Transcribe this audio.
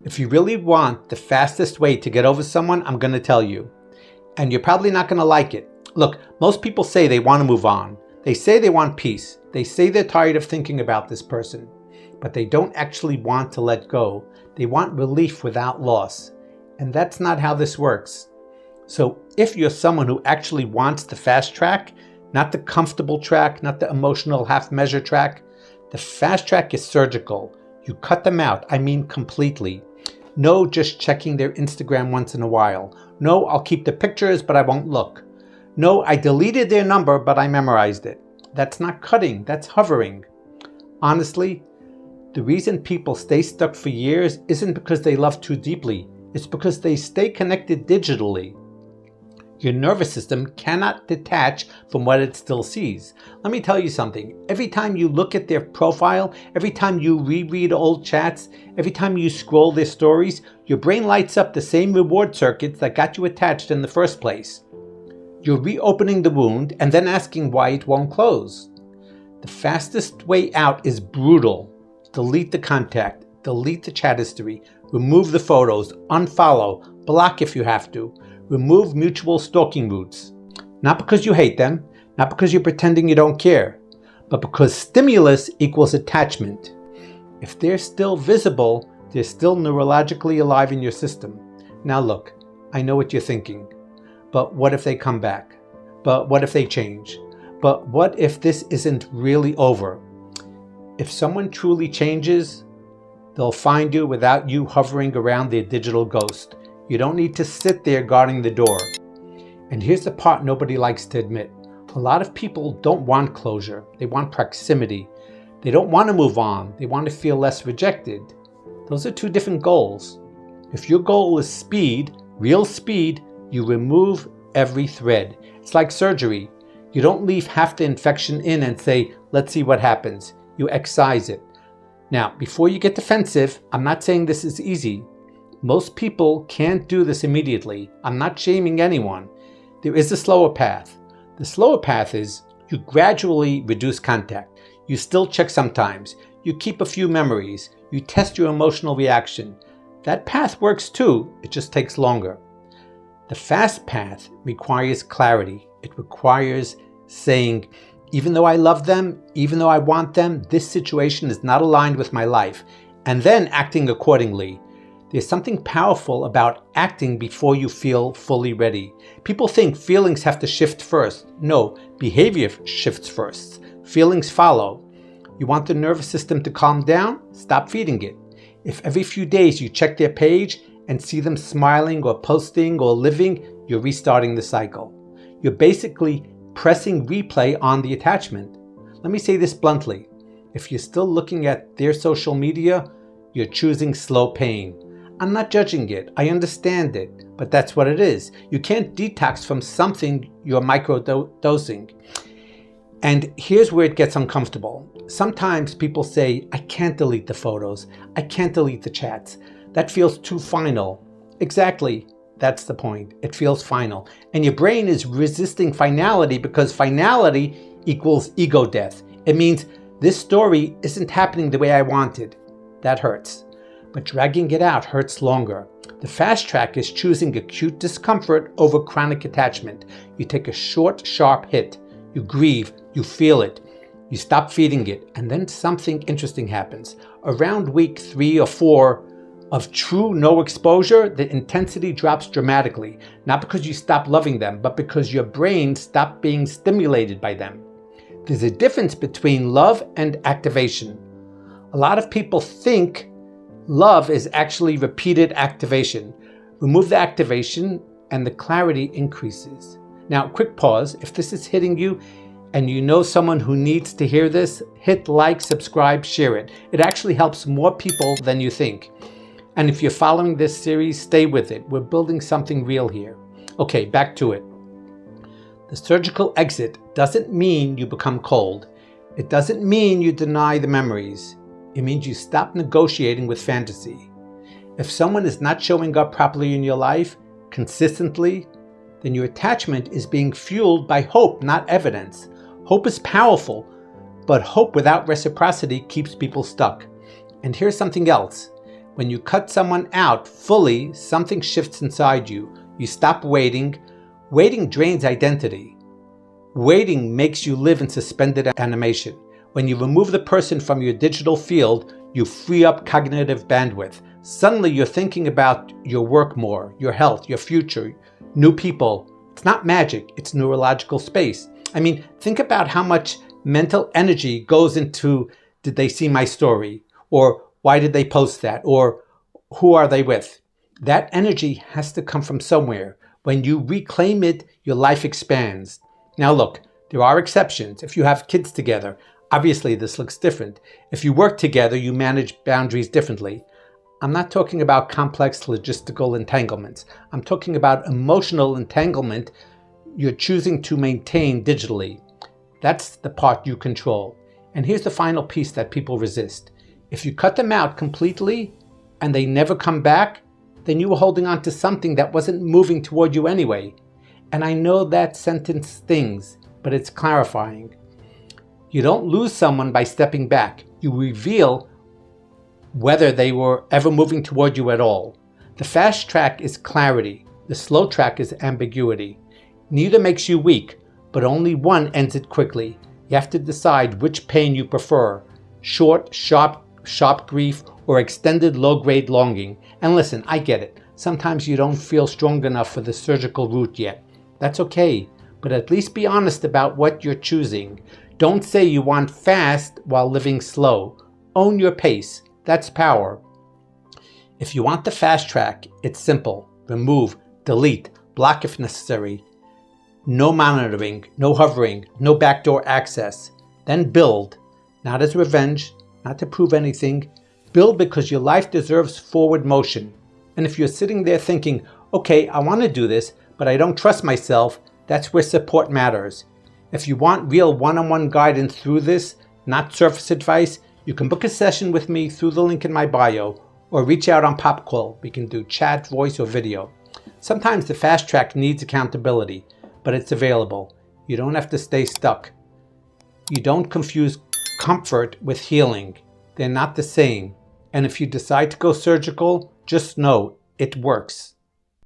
If you really want the fastest way to get over someone, I'm going to tell you. And you're probably not going to like it. Look, most people say they want to move on. They say they want peace. They say they're tired of thinking about this person. But they don't actually want to let go. They want relief without loss. And that's not how this works. So if you're someone who actually wants the fast track, not the comfortable track, not the emotional half-measure track, the fast track is surgical. You cut them out, I mean completely. No just checking their Instagram once in a while. No, I'll keep the pictures, but I won't look. No, I deleted their number, but I memorized it. That's not cutting, that's hovering. Honestly, the reason people stay stuck for years isn't because they love too deeply. It's because they stay connected digitally. Your nervous system cannot detach from what it still sees. Let me tell you something. Every time you look at their profile, every time you reread old chats, every time you scroll their stories, your brain lights up the same reward circuits that got you attached in the first place. You're reopening the wound and then asking why it won't close. The fastest way out is brutal. Delete the contact, delete the chat history, remove the photos, unfollow, block if you have to. Remove mutual stalking routes. Not because you hate them, not because you're pretending you don't care, but because stimulus equals attachment. If they're still visible, they're still neurologically alive in your system. Now look, I know what you're thinking. But what if they come back? But what if they change? But what if this isn't really over? If someone truly changes, they'll find you without you hovering around their digital ghost. You don't need to sit there guarding the door. And here's the part nobody likes to admit. A lot of people don't want closure. They want proximity. They don't want to move on. They want to feel less rejected. Those are two different goals. If your goal is speed, real speed, you remove every thread. It's like surgery. You don't leave half the infection in and say, let's see what happens. You excise it. Now, before you get defensive, I'm not saying this is easy. Most people can't do this immediately. I'm not shaming anyone. There is a slower path. The slower path is you gradually reduce contact. You still check sometimes. You keep a few memories. You test your emotional reaction. That path works too. It just takes longer. The fast path requires clarity. It requires saying, even though I love them, even though I want them, this situation is not aligned with my life, and then acting accordingly. There's something powerful about acting before you feel fully ready. People think feelings have to shift first. No, behavior shifts first. Feelings follow. You want the nervous system to calm down? Stop feeding it. If every few days you check their page and see them smiling or posting or living, you're restarting the cycle. You're basically pressing replay on the attachment. Let me say this bluntly. If you're still looking at their social media, you're choosing slow pain. I'm not judging it. I understand it, but that's what it is. You can't detox from something you're microdosing. And here's where it gets uncomfortable. Sometimes people say, I can't delete the photos. I can't delete the chats. That feels too final. Exactly. That's the point. It feels final. And your brain is resisting finality because finality equals ego death. It means this story isn't happening the way I wanted. That hurts. But dragging it out hurts longer. The fast track is choosing acute discomfort over chronic attachment. You take a short, sharp hit. You grieve. You feel it. You stop feeding it. And then something interesting happens. Around week 3 or 4 of true no exposure, the intensity drops dramatically. Not because you stop loving them, but because your brain stopped being stimulated by them. There's a difference between love and activation. A lot of people think love is actually repeated activation. Remove the activation and the clarity increases. Now, quick pause. If this is hitting you and you know someone who needs to hear this, hit like, subscribe, share it. It actually helps more people than you think. And if you're following this series, stay with it. We're building something real here. Okay, back to it. The surgical exit doesn't mean you become cold. It doesn't mean you deny the memories. It means you stop negotiating with fantasy. If someone is not showing up properly in your life, consistently, then your attachment is being fueled by hope, not evidence. Hope is powerful, but hope without reciprocity keeps people stuck. And here's something else. When you cut someone out fully, something shifts inside you. You stop waiting. Waiting drains identity. Waiting makes you live in suspended animation. When you remove the person from your digital field, you free up cognitive bandwidth. Suddenly you're thinking about your work more, your health, your future, new people. It's not magic, it's neurological space. I mean, think about how much mental energy goes into, did they see my story? Or why did they post that? Or who are they with? That energy has to come from somewhere. When you reclaim it, your life expands. Now look, there are exceptions. If you have kids together, obviously this looks different. If you work together, you manage boundaries differently. I'm not talking about complex logistical entanglements. I'm talking about emotional entanglement you're choosing to maintain digitally. That's the part you control. And here's the final piece that people resist. If you cut them out completely and they never come back, then you were holding on to something that wasn't moving toward you anyway. And I know that sentence stings, but it's clarifying. You don't lose someone by stepping back. You reveal whether they were ever moving toward you at all. The fast track is clarity. The slow track is ambiguity. Neither makes you weak, but only one ends it quickly. You have to decide which pain you prefer, short, sharp grief, or extended low-grade longing. And listen, I get it. Sometimes you don't feel strong enough for the surgical route yet. That's okay, but at least be honest about what you're choosing. Don't say you want fast while living slow. Own your pace. That's power. If you want the fast track, it's simple. Remove, delete, block if necessary. No monitoring, no hovering, no backdoor access. Then build, not as revenge, not to prove anything. Build because your life deserves forward motion. And if you're sitting there thinking, okay, I want to do this, but I don't trust myself, that's where support matters. If you want real one-on-one guidance through this, not surface advice, you can book a session with me through the link in my bio, or reach out on Pop Call. We can do chat, voice, or video. Sometimes the fast track needs accountability, but it's available. You don't have to stay stuck. You don't confuse comfort with healing. They're not the same. And if you decide to go surgical, just know it works.